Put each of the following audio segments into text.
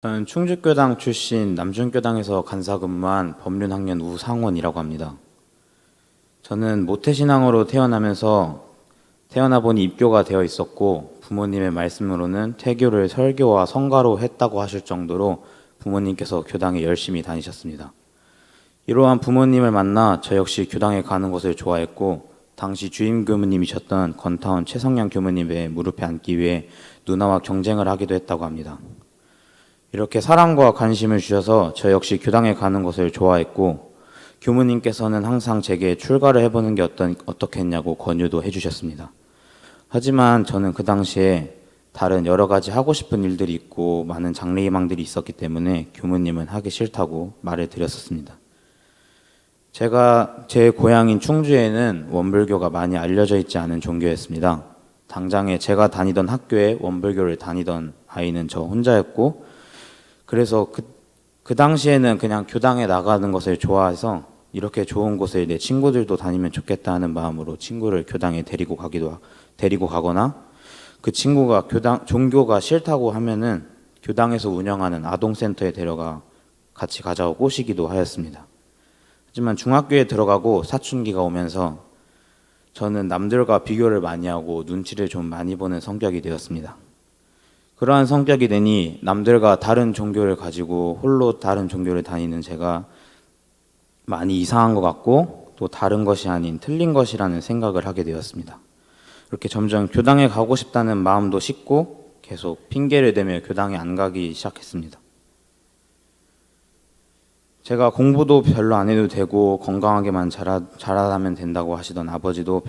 저는 충주교당 출신 남중교당에서 간사 근무한 법륜학년 우상원이라고 합니다. 저는 모태신앙으로 태어나 보니 입교가 되어 있었고 부모님의 말씀으로는 태교를 설교와 성가로 했다고 하실 정도로 부모님께서 교당에 열심히 다니셨습니다. 이러한 부모님을 만나 저 역시 교당에 가는 것을 좋아했고 당시 주임 교무님이셨던 건타운 최성량 교무님의 무릎에 앉기 위해 누나와 경쟁을 하기도 했다고 합니다. 이렇게 사랑과 관심을 주셔서 저 역시 교당에 가는 것을 좋아했고 교무님께서는 항상 제게 출가를 해보는 게 어떻게 했냐고 권유도 해주셨습니다. 하지만 저는 그 당시에 다른 여러 가지 하고 싶은 일들이 있고 많은 장래희망들이 있었기 때문에 교무님은 하기 싫다고 말을 드렸었습니다. 제 고향인 충주에는 원불교가 많이 알려져 있지 않은 종교였습니다. 당장에 제가 다니던 학교에 원불교를 다니던 아이는 저 혼자였고 그래서 그 당시에는 그냥 교당에 나가는 것을 좋아해서 이렇게 좋은 곳에 내 친구들도 다니면 좋겠다는 마음으로 친구를 교당에 데리고 가거나 그 친구가 종교가 싫다고 하면은 교당에서 운영하는 아동센터에 데려가 같이 가자고 꼬시기도 하였습니다. 하지만 중학교에 들어가고 사춘기가 오면서 저는 남들과 비교를 많이 하고 눈치를 좀 많이 보는 성격이 되었습니다. 그러한 성격이 되니 남들과 다른 종교를 가지고 홀로 다른 종교를 다니는 제가 많이 이상한 것 같고 또 다른 것이 아닌 틀린 것이라는 생각을 하게 되었습니다. 그렇게 점점 교당에 가고 싶다는 마음도 식고 계속 핑계를 대며 교당에 안 가기 시작했습니다. 제가 공부도 별로 안 해도 되고 건강하게만 자라면 된다고 하시던 아버지도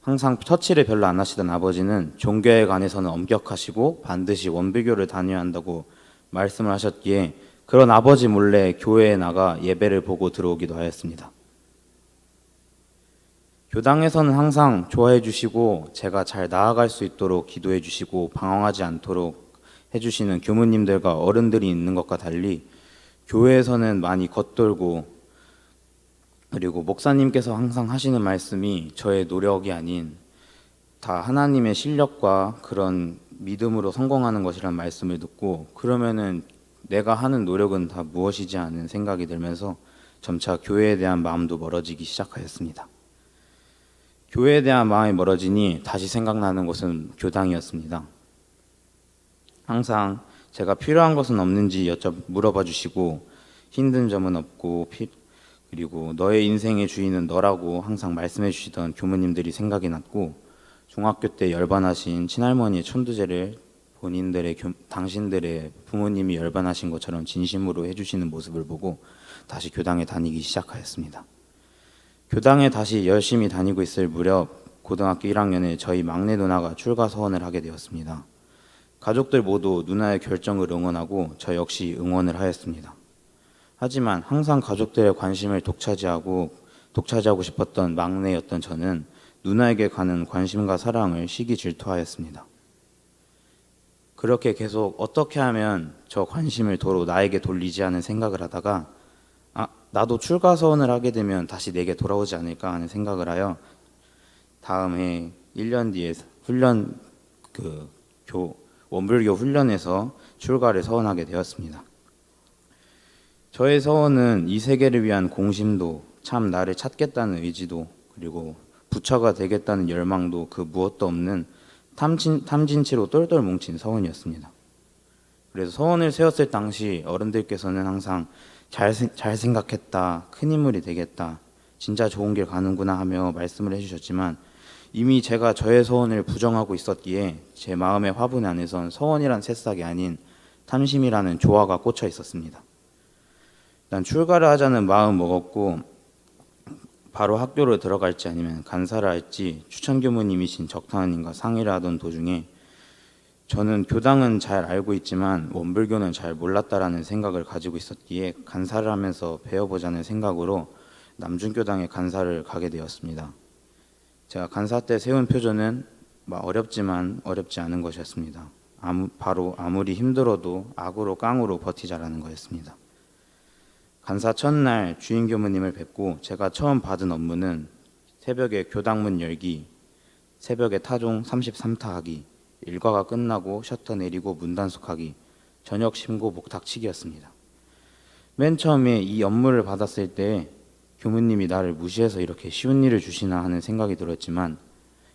항상 터치를 별로 안 하시던 아버지는 종교에 관해서는 엄격하시고 반드시 원불교를 다녀야 한다고 말씀을 하셨기에 그런 아버지 몰래 교회에 나가 예배를 보고 들어오기도 하였습니다. 교당에서는 항상 좋아해 주시고 제가 잘 나아갈 수 있도록 기도해 주시고 방황하지 않도록 해주시는 교무님들과 어른들이 있는 것과 달리 교회에서는 많이 겉돌고 그리고 목사님께서 항상 하시는 말씀이 저의 노력이 아닌 다 하나님의 실력과 그런 믿음으로 성공하는 것이라는 말씀을 듣고 그러면은 내가 하는 노력은 다 무엇이지 않은 생각이 들면서 점차 교회에 대한 마음도 멀어지기 시작하였습니다. 교회에 대한 마음이 멀어지니 다시 생각나는 곳은 교당이었습니다. 항상 제가 필요한 것은 없는지 물어봐 주시고 힘든 점은 없고 그리고 너의 인생의 주인은 너라고 항상 말씀해 주시던 교무님들이 생각이 났고 중학교 때 열반하신 친할머니의 천두제를 당신들의 부모님이 열반하신 것처럼 진심으로 해주시는 모습을 보고 다시 교당에 다니기 시작하였습니다. 교당에 다시 열심히 다니고 있을 무렵 고등학교 1학년에 저희 막내 누나가 출가 서원을 하게 되었습니다. 가족들 모두 누나의 결정을 응원하고 저 역시 응원을 하였습니다. 하지만 항상 가족들의 관심을 독차지하고 싶었던 막내였던 저는 누나에게 가는 관심과 사랑을 시기 질투하였습니다. 그렇게 계속 어떻게 하면 저 관심을 도로 나에게 돌리지 하는 생각을 하다가 나도 출가 서원을 하게 되면 다시 내게 돌아오지 않을까 하는 생각을 하여 다음 해 1년 뒤에 원불교 훈련에서 출가를 서원하게 되었습니다. 저의 서원은 이 세계를 위한 공심도 참 나를 찾겠다는 의지도 그리고 부처가 되겠다는 열망도 그 무엇도 없는 탐진치로 똘똘 뭉친 서원이었습니다. 그래서 서원을 세웠을 당시 어른들께서는 항상 잘 생각했다, 큰 인물이 되겠다, 진짜 좋은 길 가는구나 하며 말씀을 해주셨지만 이미 제가 저의 서원을 부정하고 있었기에 제 마음의 화분 안에선 서원이란 새싹이 아닌 탐심이라는 조화가 꽂혀 있었습니다. 난 출가를 하자는 마음 먹었고 바로 학교로 들어갈지 아니면 간사를 할지 추천교무님이신 적타원님과 상의를 하던 도중에 저는 교당은 잘 알고 있지만 원불교는 잘 몰랐다라는 생각을 가지고 있었기에 간사를 하면서 배워보자는 생각으로 남중교당에 간사를 가게 되었습니다. 제가 간사 때 세운 표준은 어렵지만 어렵지 않은 것이었습니다. 바로 아무리 힘들어도 악으로 깡으로 버티자라는 거였습니다. 간사 첫날 주임 교무님을 뵙고 제가 처음 받은 업무는 새벽에 교당문 열기, 새벽에 타종 33타 하기, 일과가 끝나고 셔터 내리고 문 단속하기, 저녁 신고복 닥치기였습니다. 맨 처음에 이 업무를 받았을 때 교무님이 나를 무시해서 이렇게 쉬운 일을 주시나 하는 생각이 들었지만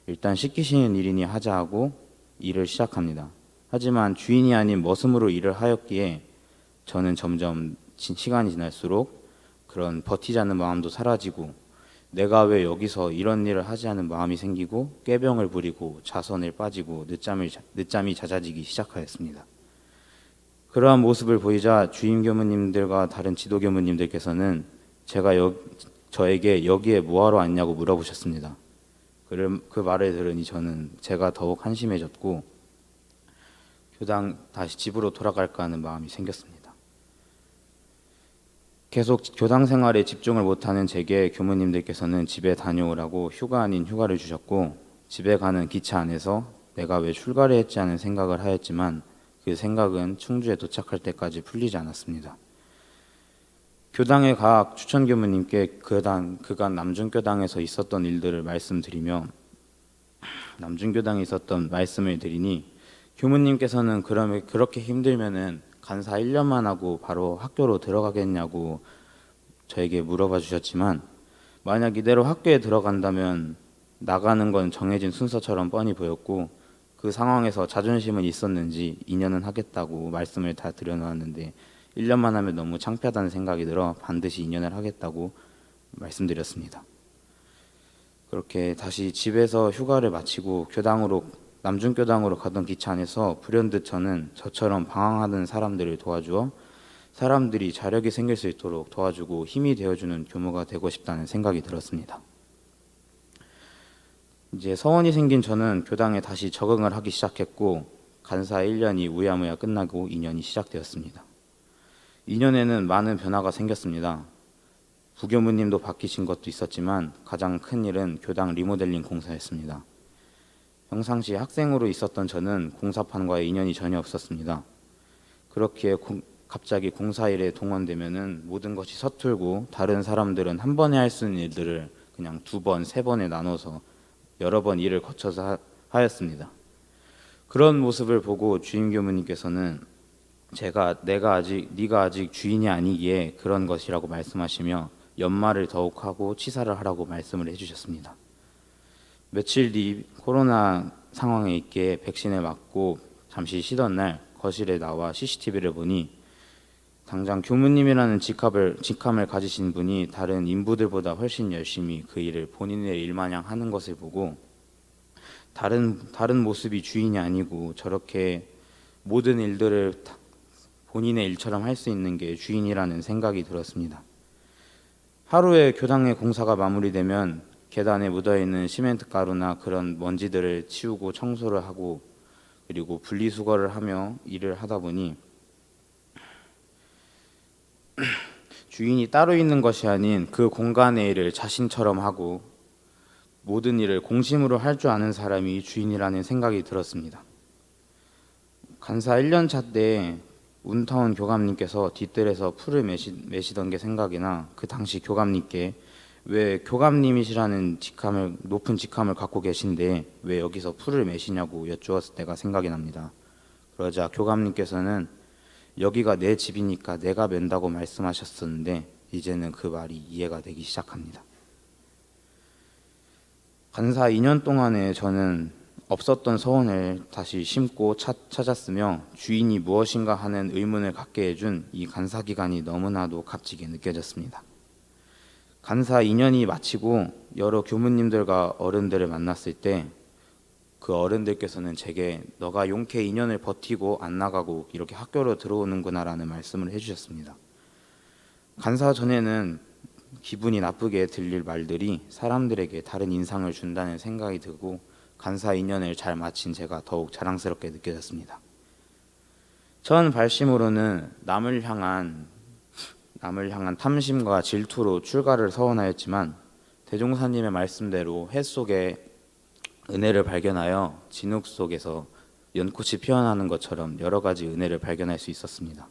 일단 시키시는 일이니 하자 하고 일을 시작합니다. 하지만 주인이 아닌 머슴으로 일을 하였기에 저는 점점 시간이 지날수록 그런 버티자는 마음도 사라지고 내가 왜 여기서 이런 일을 하지 않은 마음이 생기고 꾀병을 부리고 자선을 빠지고 늦잠이 잦아지기 시작하였습니다. 그러한 모습을 보이자 주임 교무님들과 다른 지도 교무님들께서는 저에게 여기에 뭐하러 왔냐고 물어보셨습니다. 그 말을 들으니 저는 제가 더욱 한심해졌고 교당 다시 집으로 돌아갈까 하는 마음이 생겼습니다. 계속 교당 생활에 집중을 못하는 제게 교무님들께서는 집에 다녀오라고 휴가 아닌 휴가를 주셨고 집에 가는 기차 안에서 내가 왜 출가를 했지 하는 생각을 하였지만 그 생각은 충주에 도착할 때까지 풀리지 않았습니다. 교당의 각 추천 교무님께 그간 남중교당에서 있었던 일들을 말씀드리며 남중교당에 있었던 말씀을 드리니 교무님께서는 그러면 그렇게 힘들면은 간사 1년만 하고 바로 학교로 들어가겠냐고 저에게 물어봐 주셨지만 만약 이대로 학교에 들어간다면 나가는 건 정해진 순서처럼 뻔히 보였고 그 상황에서 자존심은 있었는지 2년은 하겠다고 말씀을 다 드려놓았는데 1년만 하면 너무 창피하다는 생각이 들어 반드시 2년을 하겠다고 말씀드렸습니다. 그렇게 다시 집에서 휴가를 마치고 남중교당으로 가던 기차 안에서 불현듯 저는 저처럼 방황하는 사람들을 도와주어 사람들이 자력이 생길 수 있도록 도와주고 힘이 되어주는 교무가 되고 싶다는 생각이 들었습니다. 이제 서원이 생긴 저는 교당에 다시 적응을 하기 시작했고 간사 1년이 우야무야 끝나고 2년이 시작되었습니다. 2년에는 많은 변화가 생겼습니다. 부교무님도 바뀌신 것도 있었지만 가장 큰 일은 교당 리모델링 공사였습니다. 평상시 학생으로 있었던 저는 공사판과의 인연이 전혀 없었습니다. 그렇기에 갑자기 공사일에 동원되면은 모든 것이 서툴고 다른 사람들은 한 번에 할 수 있는 일들을 그냥 2번, 3번에 나눠서 여러 번 일을 거쳐서 하였습니다. 그런 모습을 보고 주임 교무님께서는 네가 아직 주인이 아니기에 그런 것이라고 말씀하시며 연말을 더욱 하고 치사를 하라고 말씀을 해주셨습니다. 며칠 뒤 코로나 상황에 있게 백신을 맞고 잠시 쉬던 날 거실에 나와 CCTV를 보니 당장 교무님이라는 직함을 가지신 분이 다른 인부들보다 훨씬 열심히 그 일을 본인의 일마냥 하는 것을 보고 다른 모습이 주인이 아니고 저렇게 모든 일들을 본인의 일처럼 할 수 있는 게 주인이라는 생각이 들었습니다. 하루에 교당의 공사가 마무리되면 계단에 묻어있는 시멘트 가루나 그런 먼지들을 치우고 청소를 하고 그리고 분리수거를 하며 일을 하다 보니 주인이 따로 있는 것이 아닌 그 공간의 일을 자신처럼 하고 모든 일을 공심으로 할 줄 아는 사람이 주인이라는 생각이 들었습니다. 간사 1년 차 때 운타운 교감님께서 뒷뜰에서 풀을 매시던 게 생각이나 그 당시 교감님께 왜 교감님이시라는 높은 직함을 갖고 계신데 왜 여기서 풀을 매시냐고 여쭈었을 때가 생각이 납니다. 그러자 교감님께서는 여기가 내 집이니까 내가 맨다고 말씀하셨었는데 이제는 그 말이 이해가 되기 시작합니다. 간사 2년 동안에 저는 없었던 서원을 다시 심고 찾았으며 주인이 무엇인가 하는 의문을 갖게 해준 이 간사 기간이 너무나도 값지게 느껴졌습니다. 간사 2년이 마치고 여러 교무님들과 어른들을 만났을 때 그 어른들께서는 제게 너가 용케 2년을 버티고 안 나가고 이렇게 학교로 들어오는구나 라는 말씀을 해주셨습니다. 간사 전에는 기분이 나쁘게 들릴 말들이 사람들에게 다른 인상을 준다는 생각이 들고 간사 2년을 잘 마친 제가 더욱 자랑스럽게 느껴졌습니다. 전 발심으로는 남을 향한 탐심과 질투로 출가를 서원하였지만 대종사님의 말씀대로 해 속에 은혜를 발견하여 진흙 속에서 연꽃이 피어나는 것처럼 여러 가지 은혜를 발견할 수 있었습니다.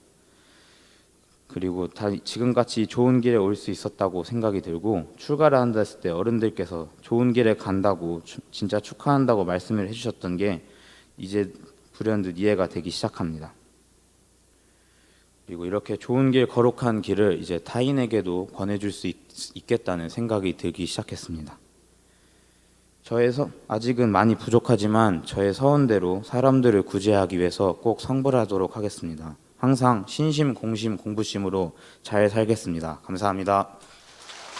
그리고 지금같이 좋은 길에 올 수 있었다고 생각이 들고 출가를 한다 했을 때 어른들께서 좋은 길에 간다고 진짜 축하한다고 말씀을 해주셨던 게 이제 불현듯 이해가 되기 시작합니다. 그리고 이렇게 좋은 길, 거룩한 길을 이제 타인에게도 권해줄 수 있겠다는 생각이 들기 시작했습니다. 아직은 많이 부족하지만 저의 서원대로 사람들을 구제하기 위해서 꼭 성불하도록 하겠습니다. 항상 신심, 공심, 공부심으로 잘 살겠습니다. 감사합니다.